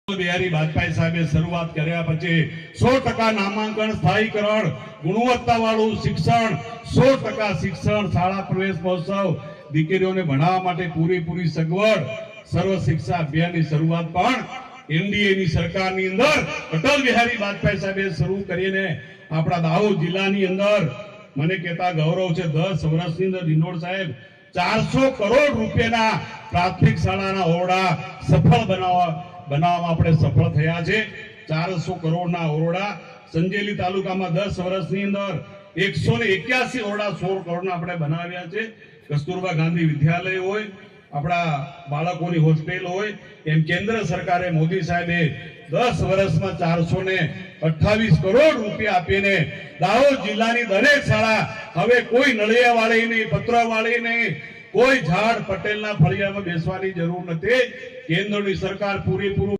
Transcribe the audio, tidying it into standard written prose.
બિહારી વાજપેયી સાહેબે શરૂઆત કર્યા પછી 100% નામાંકન, સ્થાયીકરણ, ગુણવત્તાવાળું શિક્ષણ, 100% શિક્ષણ, શાળા પ્રવેશ મહોત્સવ, દીકરીઓને ભણાવવા માટે પૂરેપૂરી સગવડ, સર્વ શિક્ષા અભિયાનની શરૂઆત પણ એનડીએની સરકારની અંદર અટલ બિહારી વાજપેયી સાહેબે શરૂ કરીને આપણા દાહોદ જિલ્લાની અંદર મને કહેતા ગૌરવ છે 10 વર્ષની અંદર રિનોડ સાહેબ 400 કરોડ રૂપિયાના પ્રાથમિક શાળાના ઓરડા સફળ બનાવવામાં આપણે સફળ થયા છે। 400 કરોડના ઓરડા સંજેલી તાલુકામાં 10 વર્ષની અંદર 181 ઓરડા 16 કરોડના આપણે બનાવ્યા છે। કસ્તુરબા ગાંધી વિદ્યાલય હોય, આપણા બાળકોની હોસ્ટેલ હોય, એમ કેન્દ્ર સરકારે મોદી સાહેબે 10 વર્ષમાં 428 કરોડ રૂપિયા આપીને દાહોદ જિલ્લાની દરેક શાળા હવે કોઈ નળિયા વાળી નહીં, પતરા વાળી નહીં, કોઈ ઝાડ પટેલના ફળિયામાં બેસવાની જરૂર નથી। કેન્દ્રની સરકાર પૂરેપૂરું